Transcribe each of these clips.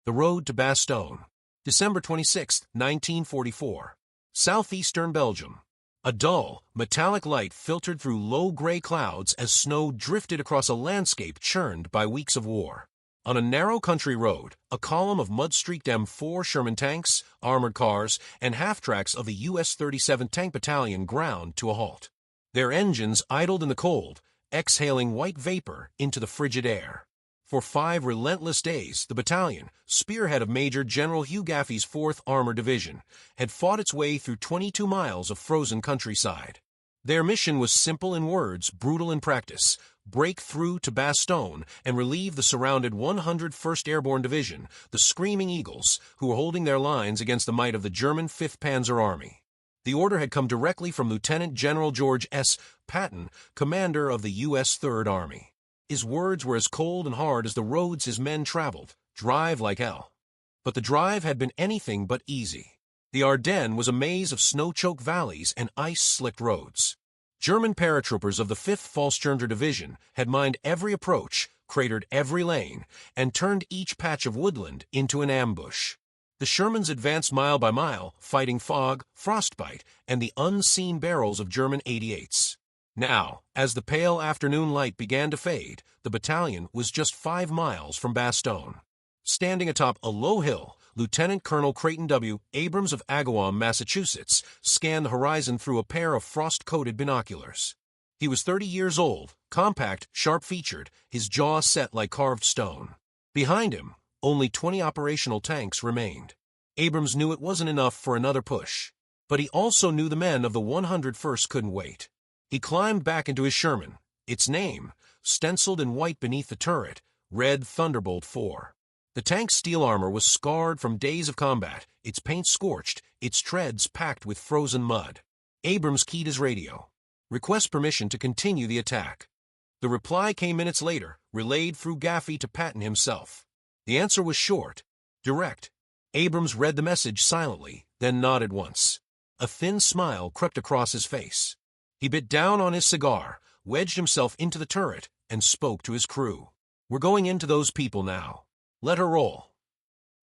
The road to Bastogne. December 26, 1944. Southeastern Belgium. A dull, metallic light filtered through low gray clouds as snow drifted across a landscape churned by weeks of war. On a narrow country road, a column of mud-streaked M4 Sherman tanks, armored cars, and half-tracks of the U.S. 37th Tank Battalion ground to a halt. Their engines idled in the cold, exhaling white vapor into the frigid air. For 5 relentless days, the battalion, spearhead of Major General Hugh Gaffey's 4th Armored Division, had fought its way through 22 miles of frozen countryside. Their mission was simple in words, brutal in practice: break through to Bastogne and relieve the surrounded 101st Airborne Division, the Screaming Eagles, who were holding their lines against the might of the German 5th Panzer Army. The order had come directly from Lieutenant General George S. Patton, commander of the U.S. 3rd Army. His words were as cold and hard as the roads his men traveled: drive like hell. But the drive had been anything but easy. The Ardennes was a maze of snow-choked valleys and ice-slicked roads. German paratroopers of the 5th Fallschirmjäger Division had mined every approach, cratered every lane, and turned each patch of woodland into an ambush. The Shermans advanced mile by mile, fighting fog, frostbite, and the unseen barrels of German 88s. Now, as the pale afternoon light began to fade, the battalion was just 5 miles from Bastogne. Standing atop a low hill, Lieutenant Colonel Creighton W. Abrams of Agawam, Massachusetts, scanned the horizon through a pair of frost-coated binoculars. He was 30 years old, compact, sharp-featured, his jaw set like carved stone. Behind him, only 20 operational tanks remained. Abrams knew it wasn't enough for another push. But he also knew the men of the 101st couldn't wait. He climbed back into his Sherman, its name, stenciled in white beneath the turret, read Thunderbolt 4. The tank's steel armor was scarred from days of combat, its paint scorched, its treads packed with frozen mud. Abrams keyed his radio. Request permission to continue the attack. The reply came minutes later, relayed through Gaffey to Patton himself. The answer was short, direct. Abrams read the message silently, then nodded once. A thin smile crept across his face. He bit down on his cigar, wedged himself into the turret, and spoke to his crew. "We're going into those people now. Let her roll."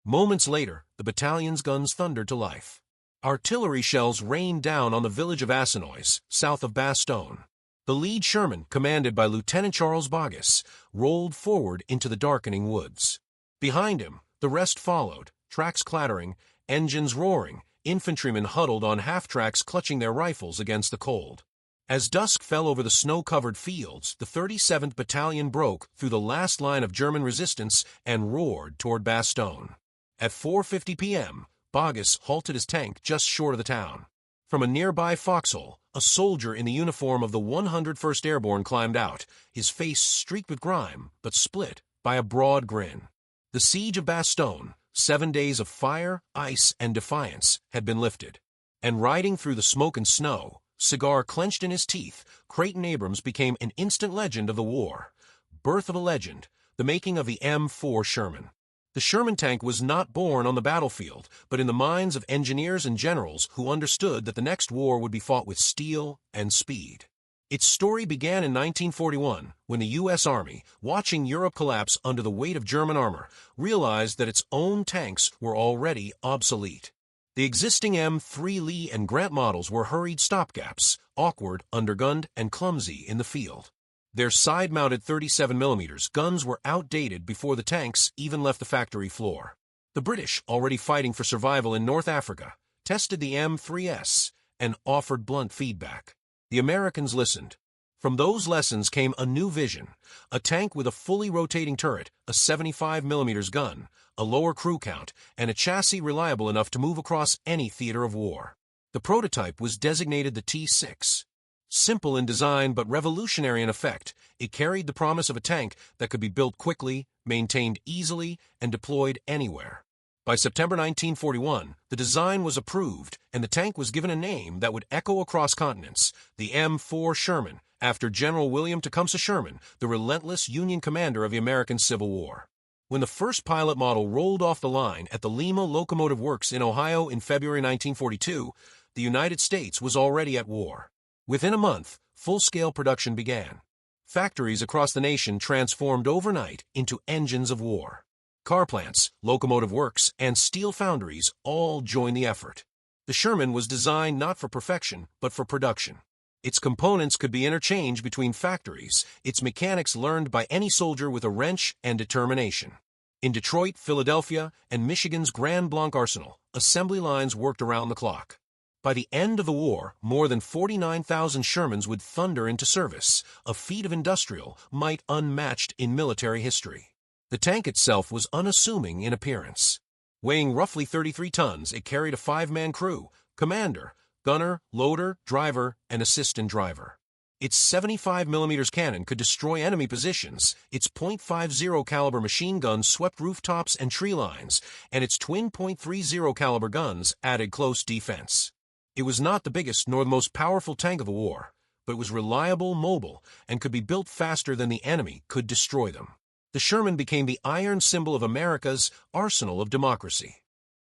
Moments later, the battalion's guns thundered to life. Artillery shells rained down on the village of Assinois, south of Bastogne. The lead Sherman, commanded by Lieutenant Charles Boggess, rolled forward into the darkening woods. Behind him, the rest followed, tracks clattering, engines roaring, infantrymen huddled on half-tracks clutching their rifles against the cold. As dusk fell over the snow-covered fields, the 37th Battalion broke through the last line of German resistance and roared toward Bastogne. At 4:50 p.m., Boggess halted his tank just short of the town. From a nearby foxhole, a soldier in the uniform of the 101st Airborne climbed out, his face streaked with grime, but split by a broad grin. The siege of Bastogne, 7 days of fire, ice, and defiance, had been lifted. And riding through the smoke and snow, cigar clenched in his teeth, Creighton Abrams became an instant legend of the war. Birth of a legend, the making of the M4 Sherman. The Sherman tank was not born on the battlefield, but in the minds of engineers and generals who understood that the next war would be fought with steel and speed. Its story began in 1941, when the U.S. Army, watching Europe collapse under the weight of German armor, realized that its own tanks were already obsolete. The existing M3 Lee and Grant models were hurried stopgaps, awkward, undergunned, and clumsy in the field. Their side-mounted 37mm guns were outdated before the tanks even left the factory floor. The British, already fighting for survival in North Africa, tested the M3S and offered blunt feedback. The Americans listened. From those lessons came a new vision: a tank with a fully rotating turret, a 75mm gun, a lower crew count, and a chassis reliable enough to move across any theater of war. The prototype was designated the T6. Simple in design but revolutionary in effect, it carried the promise of a tank that could be built quickly, maintained easily, and deployed anywhere. By September 1941, the design was approved, and the tank was given a name that would echo across continents: the M4 Sherman, after General William Tecumseh Sherman, the relentless Union commander of the American Civil War. When the first pilot model rolled off the line at the Lima Locomotive Works in Ohio in February 1942, the United States was already at war. Within a month, full-scale production began. Factories across the nation transformed overnight into engines of war. Car plants, locomotive works, and steel foundries all joined the effort. The Sherman was designed not for perfection, but for production. Its components could be interchanged between factories, its mechanics learned by any soldier with a wrench and determination. In Detroit, Philadelphia, and Michigan's Grand Blanc Arsenal, assembly lines worked around the clock. By the end of the war, more than 49,000 Shermans would thunder into service, a feat of industrial might unmatched in military history. The tank itself was unassuming in appearance. Weighing roughly 33 tons, it carried a 5-man crew, commander, gunner, loader, driver, and assistant driver. Its 75mm cannon could destroy enemy positions, its .50 caliber machine guns swept rooftops and tree lines, and its twin .30 caliber guns added close defense. It was not the biggest nor the most powerful tank of the war, but it was reliable, mobile, and could be built faster than the enemy could destroy them. The Sherman became the iron symbol of America's arsenal of democracy.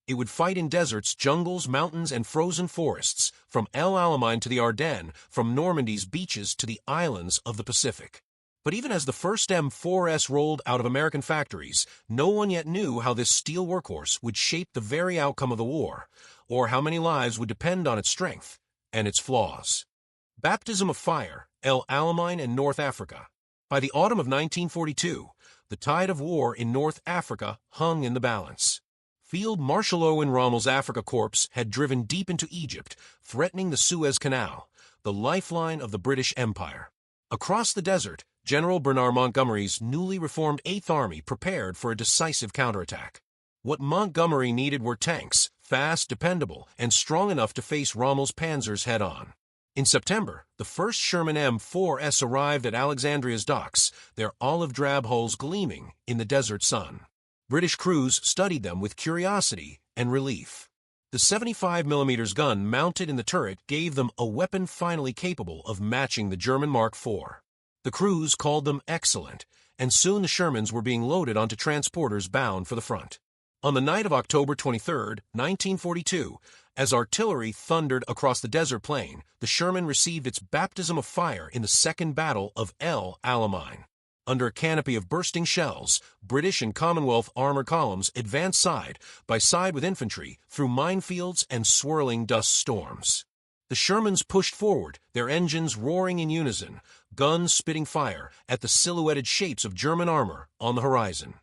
It would fight in deserts, jungles, mountains, and frozen forests, from El Alamein to the Ardennes, from Normandy's beaches to the islands of the Pacific. But even as the first M4S rolled out of American factories, no one yet knew how this steel workhorse would shape the very outcome of the war, or how many lives would depend on its strength and its flaws. Baptism of fire, El Alamein and North Africa. By the autumn of 1942, the tide of war in North Africa hung in the balance. Field Marshal Owen Rommel's Africa Corps had driven deep into Egypt, threatening the Suez Canal, the lifeline of the British Empire. Across the desert, General Bernard Montgomery's newly reformed 8th Army prepared for a decisive counterattack. What Montgomery needed were tanks, fast, dependable, and strong enough to face Rommel's Panzers head-on. In September, the first Sherman M4S arrived at Alexandria's docks, their olive-drab hulls gleaming in the desert sun. British crews studied them with curiosity and relief. The 75mm gun mounted in the turret gave them a weapon finally capable of matching the German Mark IV. The crews called them excellent, and soon the Shermans were being loaded onto transporters bound for the front. On the night of October 23, 1942, as artillery thundered across the desert plain, the Sherman received its baptism of fire in the Second Battle of El Alamein. Under a canopy of bursting shells, British and Commonwealth armored columns advanced side by side with infantry through minefields and swirling dust storms. The Shermans pushed forward, their engines roaring in unison, guns spitting fire at the silhouetted shapes of German armor on the horizon.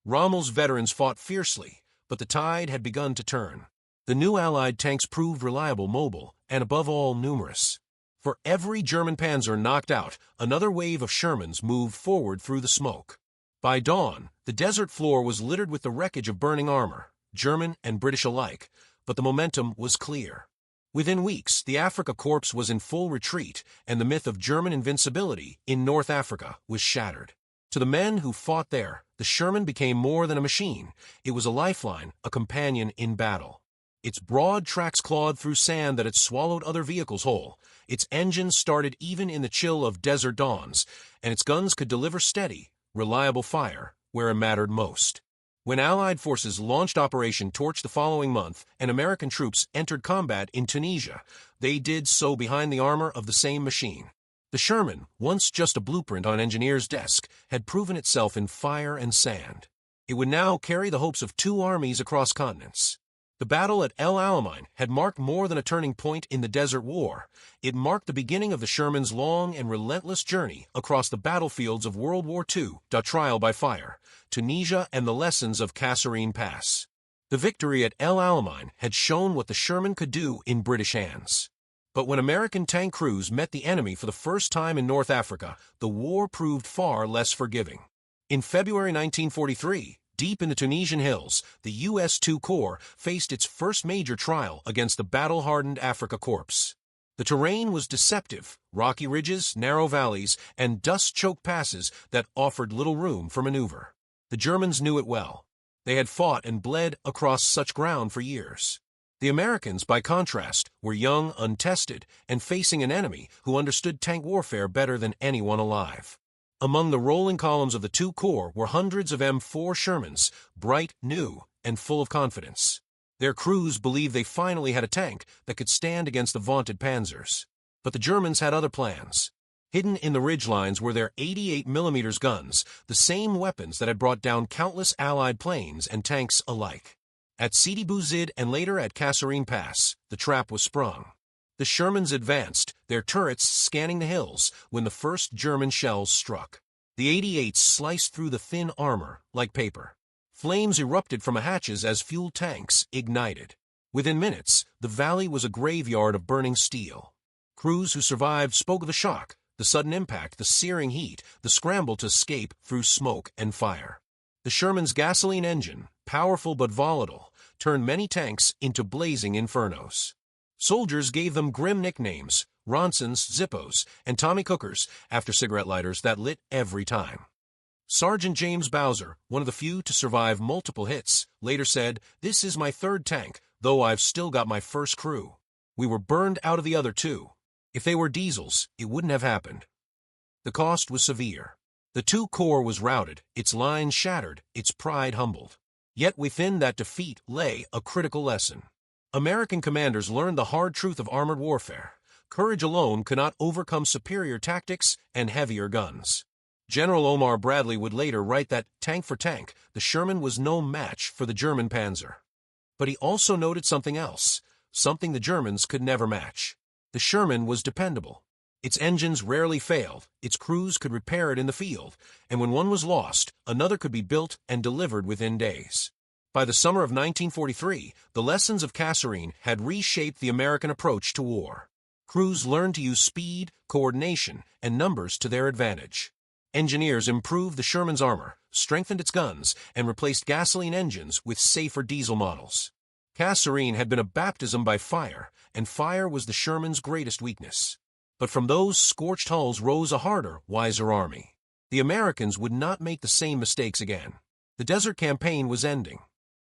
Rommel's veterans fought fiercely, but the tide had begun to turn. The new Allied tanks proved reliable, mobile, and above all numerous. For every German Panzer knocked out, another wave of Shermans moved forward through the smoke. By dawn, the desert floor was littered with the wreckage of burning armor, German and British alike, but the momentum was clear. Within weeks, the Africa Corps was in full retreat, and the myth of German invincibility in North Africa was shattered. To the men who fought there, the Sherman became more than a machine. It was a lifeline, a companion in battle. Its broad tracks clawed through sand that had swallowed other vehicles whole. Its engines started even in the chill of desert dawns, and its guns could deliver steady, reliable fire where it mattered most. When Allied forces launched Operation Torch the following month and American troops entered combat in Tunisia, they did so behind the armor of the same machine. The Sherman, once just a blueprint on an engineer's desk, had proven itself in fire and sand. It would now carry the hopes of two armies across continents. The battle at El Alamein had marked more than a turning point in the Desert War. It marked the beginning of the Sherman's long and relentless journey across the battlefields of World War II, trial by fire, Tunisia, and the lessons of Kasserine Pass. The victory at El Alamein had shown what the Sherman could do in British hands. But when American tank crews met the enemy for the first time in North Africa, the war proved far less forgiving. In February 1943, deep in the Tunisian hills, the U.S. II Corps faced its first major trial against the battle-hardened Africa Corps. The terrain was deceptive, rocky ridges, narrow valleys, and dust-choked passes that offered little room for maneuver. The Germans knew it well. They had fought and bled across such ground for years. The Americans, by contrast, were young, untested, and facing an enemy who understood tank warfare better than anyone alive. Among the rolling columns of the II Corps were hundreds of M4 Shermans, bright, new, and full of confidence. Their crews believed they finally had a tank that could stand against the vaunted Panzers. But the Germans had other plans. Hidden in the ridgelines were their 88mm guns, the same weapons that had brought down countless Allied planes and tanks alike. At Sidi Bouzid and later at Kasserine Pass, the trap was sprung. The Shermans advanced, their turrets scanning the hills, when the first German shells struck. The 88s sliced through the thin armor like paper. Flames erupted from the hatches as fuel tanks ignited. Within minutes, the valley was a graveyard of burning steel. Crews who survived spoke of the shock, the sudden impact, the searing heat, the scramble to escape through smoke and fire. The Sherman's gasoline engine, powerful but volatile, turned many tanks into blazing infernos. Soldiers gave them grim nicknames, Ronsons, Zippos, and Tommy Cookers, after cigarette lighters that lit every time. Sergeant James Bowser, one of the few to survive multiple hits, later said, "This is my third tank, though I've still got my first crew. We were burned out of the other two. If they were diesels, it wouldn't have happened." The cost was severe. The II Corps was routed, its lines shattered, its pride humbled. Yet within that defeat lay a critical lesson. American commanders learned the hard truth of armored warfare. Courage alone could not overcome superior tactics and heavier guns. General Omar Bradley would later write that, tank for tank, the Sherman was no match for the German Panzer. But he also noted something else, something the Germans could never match. The Sherman was dependable. Its engines rarely failed, its crews could repair it in the field, and when one was lost, another could be built and delivered within days. By the summer of 1943, the lessons of Kasserine had reshaped the American approach to war. Crews learned to use speed, coordination, and numbers to their advantage. Engineers improved the Sherman's armor, strengthened its guns, and replaced gasoline engines with safer diesel models. Kasserine had been a baptism by fire, and fire was the Sherman's greatest weakness. But from those scorched hulls rose a harder, wiser army. The Americans would not make the same mistakes again. The desert campaign was ending.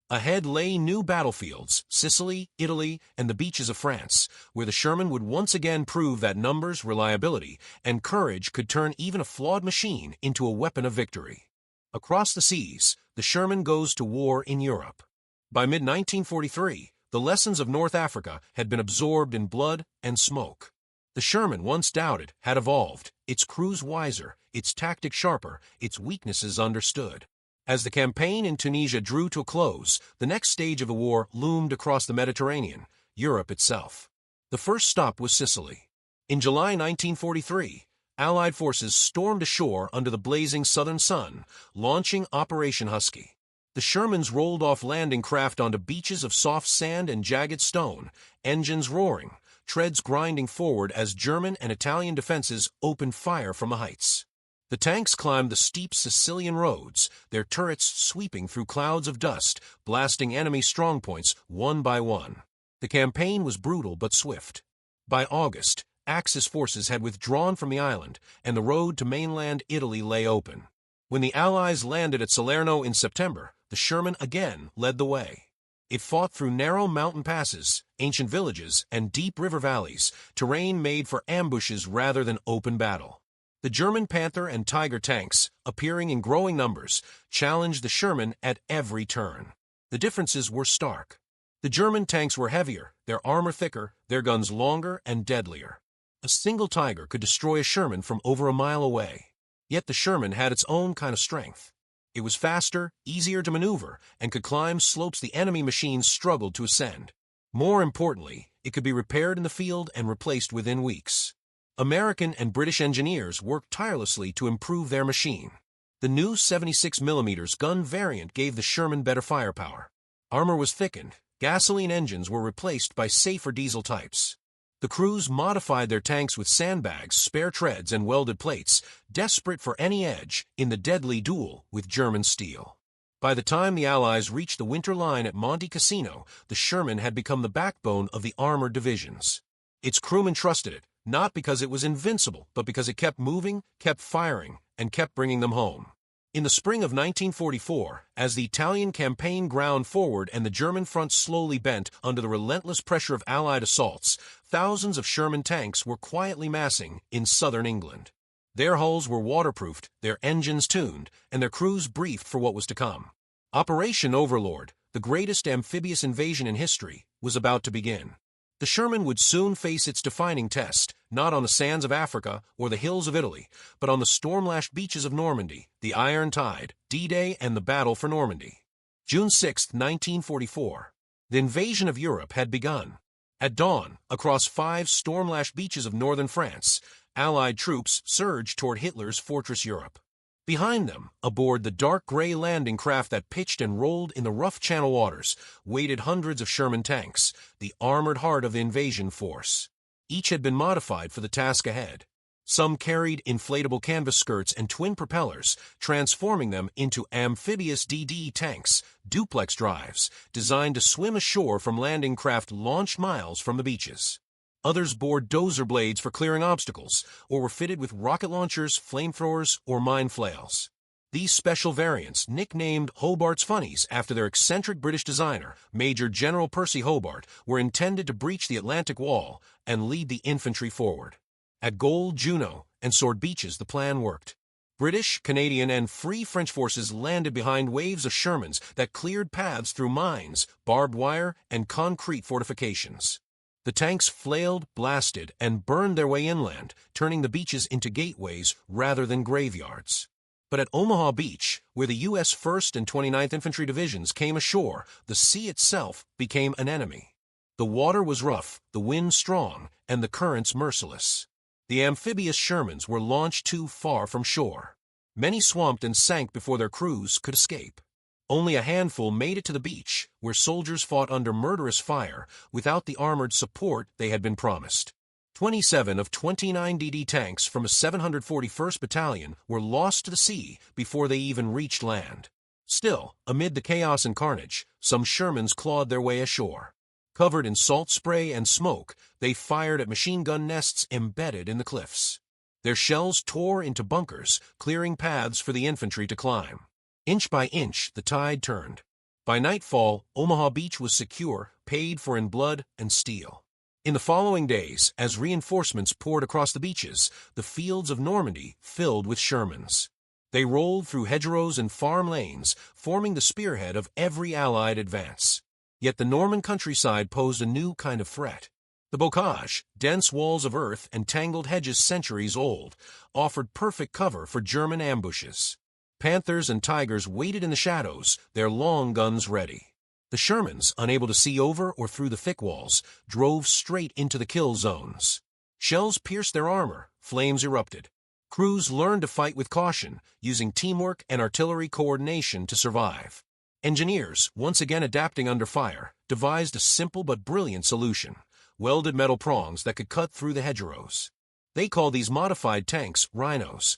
Ahead lay new battlefields, Sicily, Italy, and the beaches of France, where the Sherman would once again prove that numbers, reliability, and courage could turn even a flawed machine into a weapon of victory. Across the seas, the Sherman goes to war in Europe. By mid-1943, the lessons of North Africa had been absorbed in blood and smoke. The Sherman, once doubted, had evolved, its crews wiser, its tactics sharper, its weaknesses understood. As the campaign in Tunisia drew to a close, the next stage of the war loomed across the Mediterranean, Europe itself. The first stop was Sicily. In July 1943, Allied forces stormed ashore under the blazing southern sun, launching Operation Husky. The Shermans rolled off landing craft onto beaches of soft sand and jagged stone, engines roaring, treads grinding forward as German and Italian defenses opened fire from the heights. The tanks climbed the steep Sicilian roads, their turrets sweeping through clouds of dust, blasting enemy strongpoints one by one. The campaign was brutal but swift. By August, Axis forces had withdrawn from the island, and the road to mainland Italy lay open. When the Allies landed at Salerno in September, the Sherman again led the way. It fought through narrow mountain passes, ancient villages, and deep river valleys, terrain made for ambushes rather than open battle. The German Panther and Tiger tanks, appearing in growing numbers, challenged the Sherman at every turn. The differences were stark. The German tanks were heavier, their armor thicker, their guns longer and deadlier. A single Tiger could destroy a Sherman from over a mile away. Yet the Sherman had its own kind of strength. It was faster, easier to maneuver, and could climb slopes the enemy machines struggled to ascend. More importantly, it could be repaired in the field and replaced within weeks. American and British engineers worked tirelessly to improve their machine. The new 76mm gun variant gave the Sherman better firepower. Armor was thickened, gasoline engines were replaced by safer diesel types. The crews modified their tanks with sandbags, spare treads, and welded plates, desperate for any edge in the deadly duel with German steel. By the time the Allies reached the winter line at Monte Cassino, the Sherman had become the backbone of the armored divisions. Its crewmen trusted it, not because it was invincible, but because it kept moving, kept firing, and kept bringing them home. In the spring of 1944, as the Italian campaign ground forward and the German front slowly bent under the relentless pressure of Allied assaults, thousands of Sherman tanks were quietly massing in southern England. Their hulls were waterproofed, their engines tuned, and their crews briefed for what was to come. Operation Overlord, the greatest amphibious invasion in history, was about to begin. The Sherman would soon face its defining test, not on the sands of Africa or the hills of Italy, but on the storm-lashed beaches of Normandy, the Iron Tide, D-Day, and the Battle for Normandy. June 6, 1944. The invasion of Europe had begun. At dawn, across 5 storm-lashed beaches of northern France, Allied troops surged toward Hitler's fortress Europe. Behind them, aboard the dark gray landing craft that pitched and rolled in the rough channel waters, waited hundreds of Sherman tanks, the armored heart of the invasion force. Each had been modified for the task ahead. Some carried inflatable canvas skirts and twin propellers, transforming them into amphibious DD tanks, duplex drives, designed to swim ashore from landing craft launched miles from the beaches. Others bore dozer blades for clearing obstacles, or were fitted with rocket launchers, flamethrowers, or mine flails. These special variants, nicknamed Hobart's Funnies after their eccentric British designer, Major General Percy Hobart, were intended to breach the Atlantic Wall and lead the infantry forward. At Goal, Juno, and Sword Beaches, the plan worked. British, Canadian, and Free French forces landed behind waves of Shermans that cleared paths through mines, barbed wire, and concrete fortifications. The tanks flailed, blasted, and burned their way inland, turning the beaches into gateways rather than graveyards. But at Omaha Beach, where the U.S. 1st and 29th Infantry Divisions came ashore, the sea itself became an enemy. The water was rough, the wind strong, and the currents merciless. The amphibious Shermans were launched too far from shore. Many swamped and sank before their crews could escape. Only a handful made it to the beach, where soldiers fought under murderous fire without the armored support they had been promised. 27 of 29 DD tanks from a 741st Battalion were lost to the sea before they even reached land. Still, amid the chaos and carnage, some Shermans clawed their way ashore. Covered in salt spray and smoke, they fired at machine gun nests embedded in the cliffs. Their shells tore into bunkers, clearing paths for the infantry to climb. Inch by inch, the tide turned. By nightfall, Omaha Beach was secure, paid for in blood and steel. In the following days, as reinforcements poured across the beaches, the fields of Normandy filled with Shermans. They rolled through hedgerows and farm lanes, forming the spearhead of every Allied advance. Yet the Norman countryside posed a new kind of threat. The bocage, dense walls of earth and tangled hedges centuries old, offered perfect cover for German ambushes. Panthers and tigers waited in the shadows, their long guns ready. The Shermans, unable to see over or through the thick walls, drove straight into the kill zones. Shells pierced their armor, flames erupted. Crews learned to fight with caution, using teamwork and artillery coordination to survive. Engineers, once again adapting under fire, devised a simple but brilliant solution: welded metal prongs that could cut through the hedgerows. They called these modified tanks rhinos.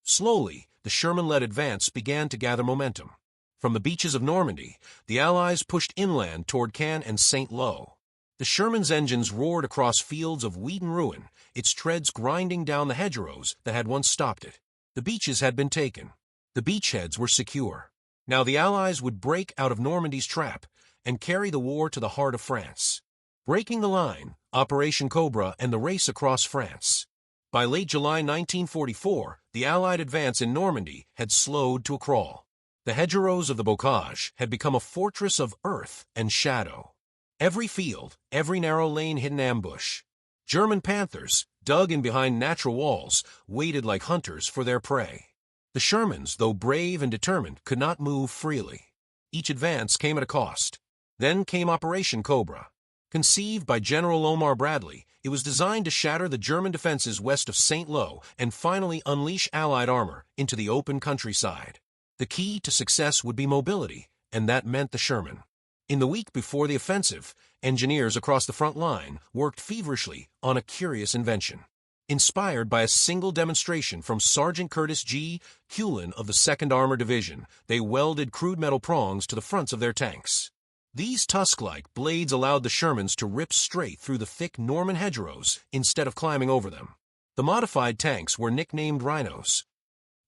Slowly, the Sherman-led advance began to gather momentum. From the beaches of Normandy, the Allies pushed inland toward Caen and St. Lo. The Sherman's engines roared across fields of wheat and ruin, its treads grinding down the hedgerows that had once stopped it. The beaches had been taken. The beachheads were secure. Now the Allies would break out of Normandy's trap and carry the war to the heart of France. Breaking the line, Operation Cobra and the race across France. By late July 1944, the Allied advance in Normandy had slowed to a crawl. The hedgerows of the bocage had become a fortress of earth and shadow. Every field, every narrow lane hidden ambush. German Panthers, dug in behind natural walls, waited like hunters for their prey. The Shermans, though brave and determined, could not move freely. Each advance came at a cost. Then came Operation Cobra. Conceived by General Omar Bradley, it was designed to shatter the German defenses west of St. Lo and finally unleash Allied armor into the open countryside. The key to success would be mobility, and that meant the Sherman. In the week before the offensive, engineers across the front line worked feverishly on a curious invention. Inspired by a single demonstration from Sergeant Curtis G. Cullen of the 2nd Armored Division, they welded crude metal prongs to the fronts of their tanks. These tusk-like blades allowed the Shermans to rip straight through the thick Norman hedgerows instead of climbing over them. The modified tanks were nicknamed rhinos.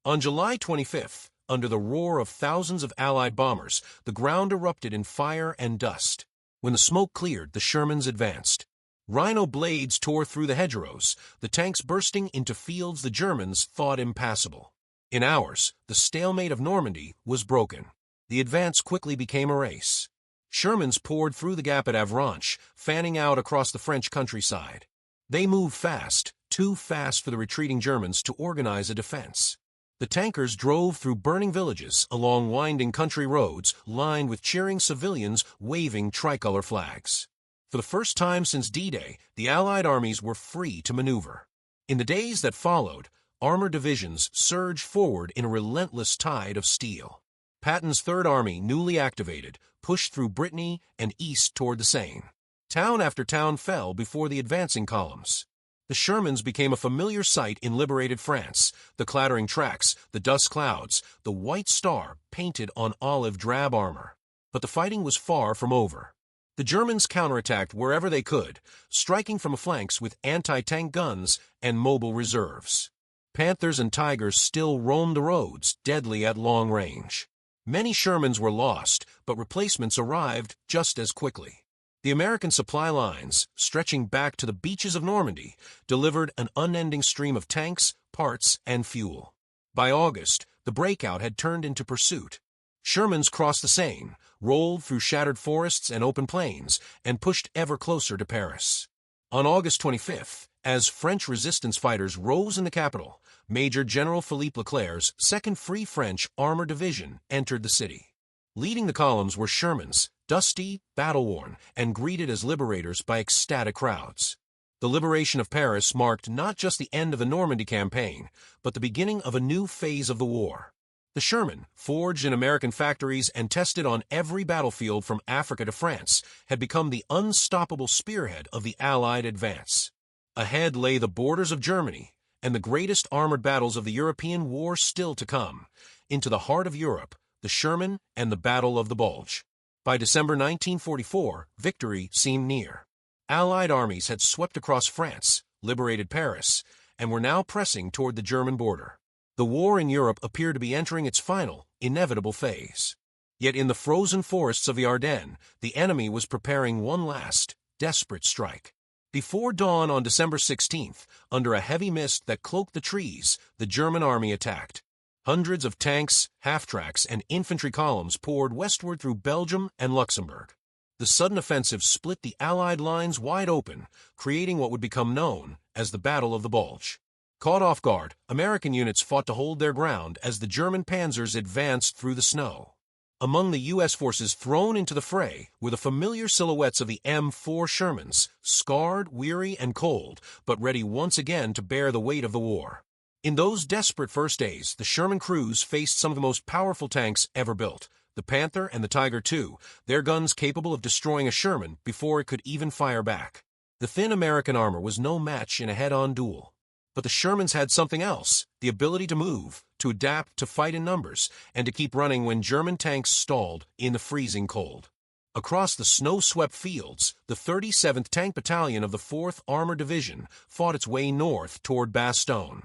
On July 25th, under the roar of thousands of Allied bombers, the ground erupted in fire and dust. When the smoke cleared, the Shermans advanced. Rhino blades tore through the hedgerows, the tanks bursting into fields the Germans thought impassable. In hours, the stalemate of Normandy was broken. The advance quickly became a race. Shermans poured through the gap at Avranches, fanning out across the French countryside. They moved fast, too fast for the retreating Germans to organize a defense. The tankers drove through burning villages along winding country roads lined with cheering civilians waving tricolor flags. For the first time since D-Day, the Allied armies were free to maneuver. In the days that followed, armored divisions surged forward in a relentless tide of steel. Patton's Third Army, newly activated, pushed through Brittany and east toward the Seine. Town after town fell before the advancing columns. The Shermans became a familiar sight in liberated France, the clattering tracks, the dust clouds, the white star painted on olive drab armor. But the fighting was far from over. The Germans counterattacked wherever they could, striking from flanks with anti-tank guns and mobile reserves. Panthers and Tigers still roamed the roads, deadly at long range. Many Shermans were lost, but replacements arrived just as quickly. The American supply lines, stretching back to the beaches of Normandy, delivered an unending stream of tanks, parts, and fuel. By August, the breakout had turned into pursuit. Shermans crossed the Seine, rolled through shattered forests and open plains, and pushed ever closer to Paris. On August 25th, as French resistance fighters rose in the capital, Major General Philippe Leclerc's 2nd Free French Armored Division entered the city. Leading the columns were Shermans, dusty, battle-worn, and greeted as liberators by ecstatic crowds. The liberation of Paris marked not just the end of the Normandy campaign, but the beginning of a new phase of the war. The Sherman, forged in American factories and tested on every battlefield from Africa to France, had become the unstoppable spearhead of the Allied advance. Ahead lay the borders of Germany, and the greatest armored battles of the European war still to come. Into the heart of Europe, the Sherman and the Battle of the Bulge. By December 1944, victory seemed near. Allied armies had swept across France, liberated Paris, and were now pressing toward the German border. The war in Europe appeared to be entering its final, inevitable phase. Yet in the frozen forests of the Ardennes, the enemy was preparing one last, desperate strike. Before dawn on December 16th, under a heavy mist that cloaked the trees, the German army attacked. Hundreds of tanks, half-tracks, and infantry columns poured westward through Belgium and Luxembourg. The sudden offensive split the Allied lines wide open, creating what would become known as the Battle of the Bulge. Caught off guard, American units fought to hold their ground as the German Panzers advanced through the snow. Among the U.S. forces thrown into the fray were the familiar silhouettes of the M4 Shermans, scarred, weary, and cold, but ready once again to bear the weight of the war. In those desperate first days, the Sherman crews faced some of the most powerful tanks ever built, the Panther and the Tiger II, their guns capable of destroying a Sherman before it could even fire back. The thin American armor was no match in a head-on duel. But the Shermans had something else, the ability to move, to adapt, to fight in numbers, and to keep running when German tanks stalled in the freezing cold. Across the snow-swept fields, the 37th Tank Battalion of the 4th Armored Division fought its way north toward Bastogne.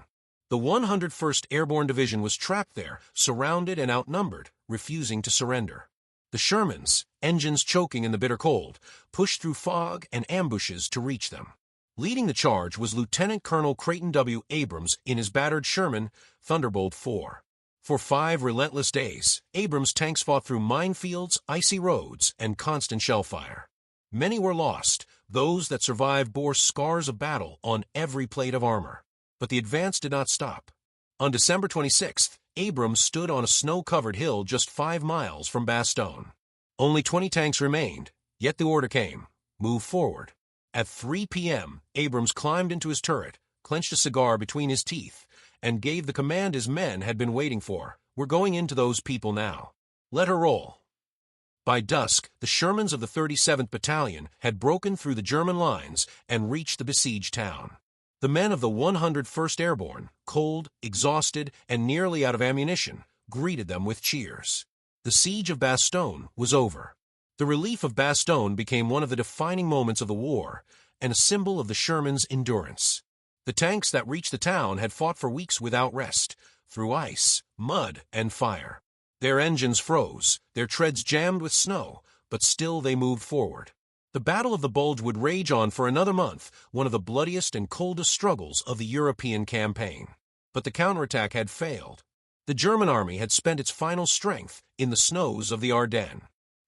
The 101st Airborne Division was trapped there, surrounded and outnumbered, refusing to surrender. The Shermans, engines choking in the bitter cold, pushed through fog and ambushes to reach them. Leading the charge was Lieutenant Colonel Creighton W. Abrams in his battered Sherman, Thunderbolt IV. For 5 relentless days, Abrams' tanks fought through minefields, icy roads, and constant shell fire. Many were lost. Those that survived bore scars of battle on every plate of armor. But the advance did not stop. On December 26th, Abrams stood on a snow-covered hill just 5 miles from Bastogne. Only 20 tanks remained, yet the order came: move forward. At 3 p.m., Abrams climbed into his turret, clenched a cigar between his teeth, and gave the command his men had been waiting for: "We're going into those people now. Let her roll." By dusk, the Shermans of the 37th Battalion had broken through the German lines and reached the besieged town. The men of the 101st Airborne, cold, exhausted, and nearly out of ammunition, greeted them with cheers. The siege of Bastogne was over. The relief of Bastogne became one of the defining moments of the war and a symbol of the Shermans' endurance. The tanks that reached the town had fought for weeks without rest, through ice, mud, and fire. Their engines froze, their treads jammed with snow, but still they moved forward. The Battle of the Bulge would rage on for another month, one of the bloodiest and coldest struggles of the European campaign. But the counterattack had failed. The German army had spent its final strength in the snows of the Ardennes.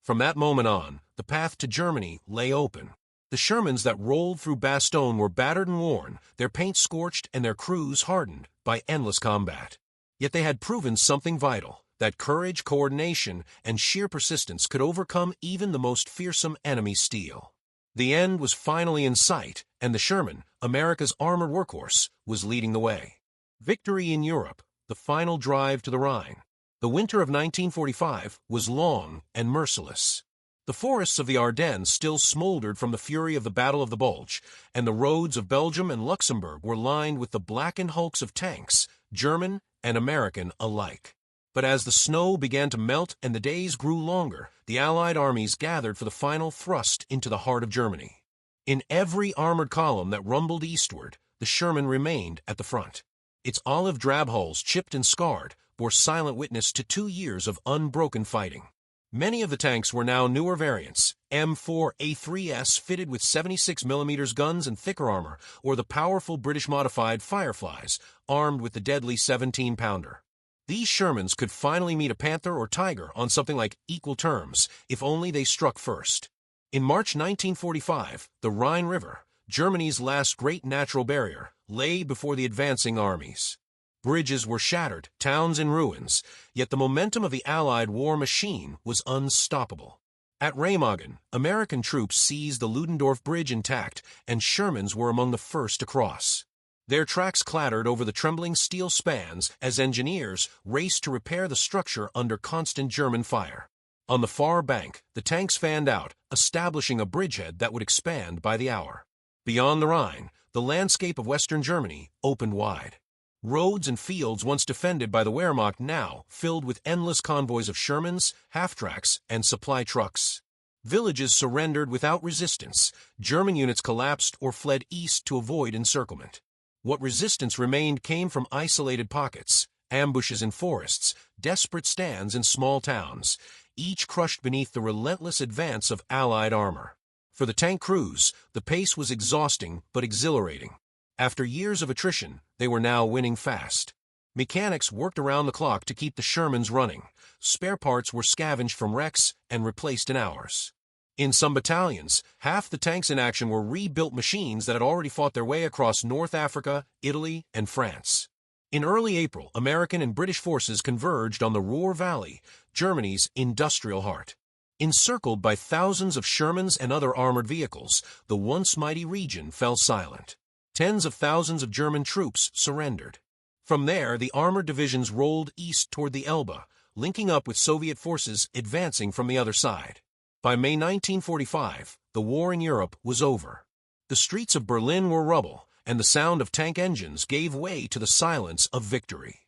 From that moment on, the path to Germany lay open. The Shermans that rolled through Bastogne were battered and worn, their paint scorched and their crews hardened by endless combat. Yet they had proven something vital, that courage, coordination, and sheer persistence could overcome even the most fearsome enemy steel. The end was finally in sight, and the Sherman, America's armored workhorse, was leading the way. Victory in Europe, the final drive to the Rhine. The winter of 1945 was long and merciless. The forests of the Ardennes still smoldered from the fury of the Battle of the Bulge, and the roads of Belgium and Luxembourg were lined with the blackened hulks of tanks, German and American alike. But as the snow began to melt and the days grew longer, the Allied armies gathered for the final thrust into the heart of Germany. In every armored column that rumbled eastward, the Sherman remained at the front. Its olive drab hulls, chipped and scarred, bore silent witness to 2 years of unbroken fighting. Many of the tanks were now newer variants, M4A3S fitted with 76mm guns and thicker armor, or the powerful British-modified Fireflies, armed with the deadly 17-pounder. These Shermans could finally meet a Panther or Tiger on something like equal terms, if only they struck first. In March 1945, the Rhine River, Germany's last great natural barrier, lay before the advancing armies. Bridges were shattered, towns in ruins, yet the momentum of the Allied war machine was unstoppable. At Remagen, American troops seized the Ludendorff Bridge intact, and Shermans were among the first to cross. Their tracks clattered over the trembling steel spans as engineers raced to repair the structure under constant German fire. On the far bank, the tanks fanned out, establishing a bridgehead that would expand by the hour. Beyond the Rhine, the landscape of Western Germany opened wide. Roads and fields once defended by the Wehrmacht now filled with endless convoys of Shermans, half-tracks, and supply trucks. Villages surrendered without resistance. German units collapsed or fled east to avoid encirclement. What resistance remained came from isolated pockets, ambushes in forests, desperate stands in small towns, each crushed beneath the relentless advance of Allied armor. For the tank crews, the pace was exhausting but exhilarating. After years of attrition, they were now winning fast. Mechanics worked around the clock to keep the Shermans running. Spare parts were scavenged from wrecks and replaced in hours. In some battalions, half the tanks in action were rebuilt machines that had already fought their way across North Africa, Italy, and France. In early April, American and British forces converged on the Ruhr Valley, Germany's industrial heart. Encircled by thousands of Shermans and other armored vehicles, the once mighty region fell silent. Tens of thousands of German troops surrendered. From there, the armored divisions rolled east toward the Elbe, linking up with Soviet forces advancing from the other side. By May 1945, the war in Europe was over. The streets of Berlin were rubble, and the sound of tank engines gave way to the silence of victory.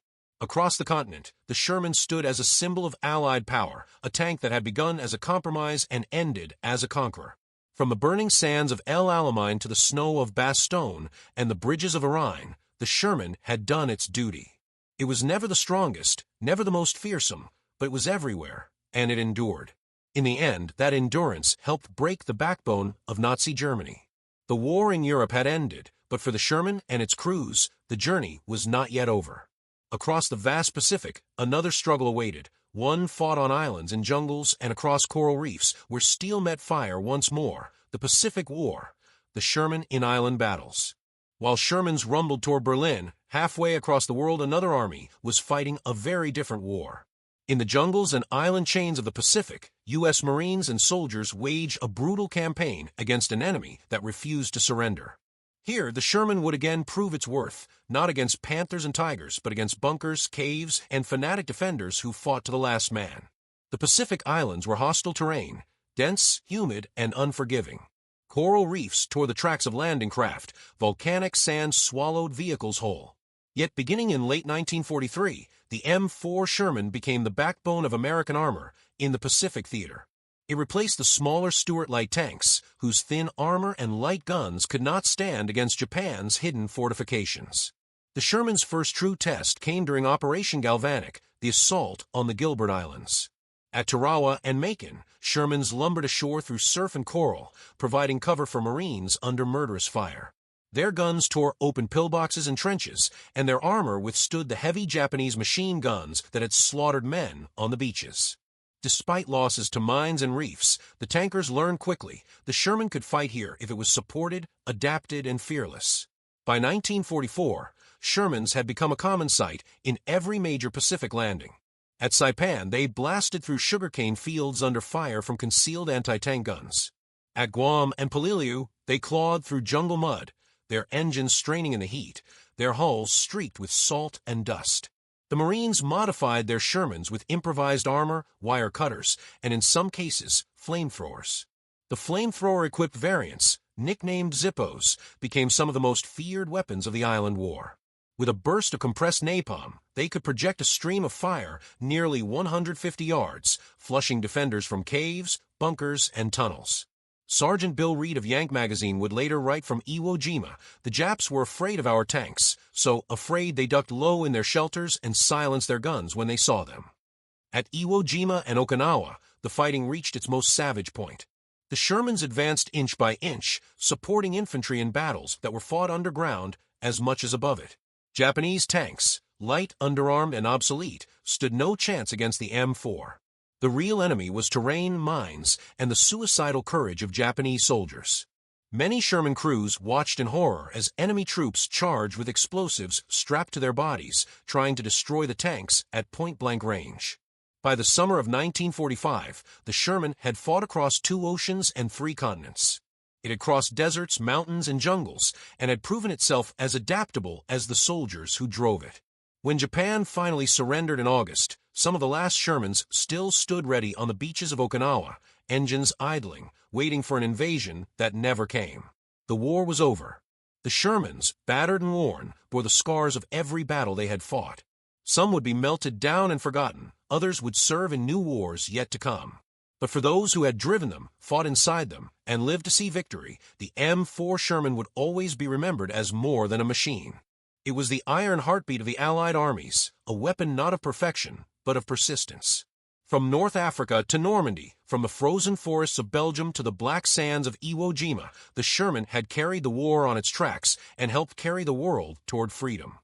Across the continent, the Sherman stood as a symbol of Allied power, a tank that had begun as a compromise and ended as a conqueror. From the burning sands of El Alamein to the snow of Bastogne and the bridges of the Rhine, the Sherman had done its duty. It was never the strongest, never the most fearsome, but it was everywhere, and it endured. In the end, that endurance helped break the backbone of Nazi Germany. The war in Europe had ended, but for the Sherman and its crews, the journey was not yet over. Across the vast Pacific, another struggle awaited, one fought on islands in jungles and across coral reefs where steel met fire once more, the Pacific War, the Sherman in island battles. While Shermans rumbled toward Berlin, halfway across the world another army was fighting a very different war. In the jungles and island chains of the Pacific, U.S. Marines and soldiers waged a brutal campaign against an enemy that refused to surrender. Here, the Sherman would again prove its worth, not against Panthers and Tigers, but against bunkers, caves, and fanatic defenders who fought to the last man. The Pacific Islands were hostile terrain, dense, humid, and unforgiving. Coral reefs tore the tracks of landing craft, volcanic sand swallowed vehicles whole. Yet beginning in late 1943, the M4 Sherman became the backbone of American armor in the Pacific theater. It replaced the smaller Stuart light tanks, whose thin armor and light guns could not stand against Japan's hidden fortifications. The Sherman's first true test came during Operation Galvanic, the assault on the Gilbert Islands. At Tarawa and Macon, Shermans lumbered ashore through surf and coral, providing cover for Marines under murderous fire. Their guns tore open pillboxes and trenches, and their armor withstood the heavy Japanese machine guns that had slaughtered men on the beaches. Despite losses to mines and reefs, the tankers learned quickly the Sherman could fight here if it was supported, adapted, and fearless. By 1944, Shermans had become a common sight in every major Pacific landing. At Saipan, they blasted through sugarcane fields under fire from concealed anti-tank guns. At Guam and Peleliu, they clawed through jungle mud, their engines straining in the heat, their hulls streaked with salt and dust. The Marines modified their Shermans with improvised armor, wire cutters, and in some cases, flamethrowers. The flamethrower-equipped variants, nicknamed Zippos, became some of the most feared weapons of the Island War. With a burst of compressed napalm, they could project a stream of fire nearly 150 yards, flushing defenders from caves, bunkers, and tunnels. Sergeant Bill Reed of Yank magazine would later write from Iwo Jima, "The Japs were afraid of our tanks, so afraid they ducked low in their shelters and silenced their guns when they saw them." At Iwo Jima and Okinawa, the fighting reached its most savage point. The Shermans advanced inch by inch, supporting infantry in battles that were fought underground as much as above it. Japanese tanks, light, underarmed, and obsolete, stood no chance against the M4. The real enemy was terrain, mines, and the suicidal courage of Japanese soldiers. Many Sherman crews watched in horror as enemy troops charged with explosives strapped to their bodies, trying to destroy the tanks at point-blank range. By the summer of 1945, the Sherman had fought across 2 oceans and 3 continents. It had crossed deserts, mountains, and jungles, and had proven itself as adaptable as the soldiers who drove it. When Japan finally surrendered in August, some of the last Shermans still stood ready on the beaches of Okinawa, engines idling, waiting for an invasion that never came. The war was over. The Shermans, battered and worn, bore the scars of every battle they had fought. Some would be melted down and forgotten, others would serve in new wars yet to come. But for those who had driven them, fought inside them, and lived to see victory, the M4 Sherman would always be remembered as more than a machine. It was the iron heartbeat of the Allied armies, a weapon not of perfection, but of persistence. From North Africa to Normandy, from the frozen forests of Belgium to the black sands of Iwo Jima, the Sherman had carried the war on its tracks and helped carry the world toward freedom.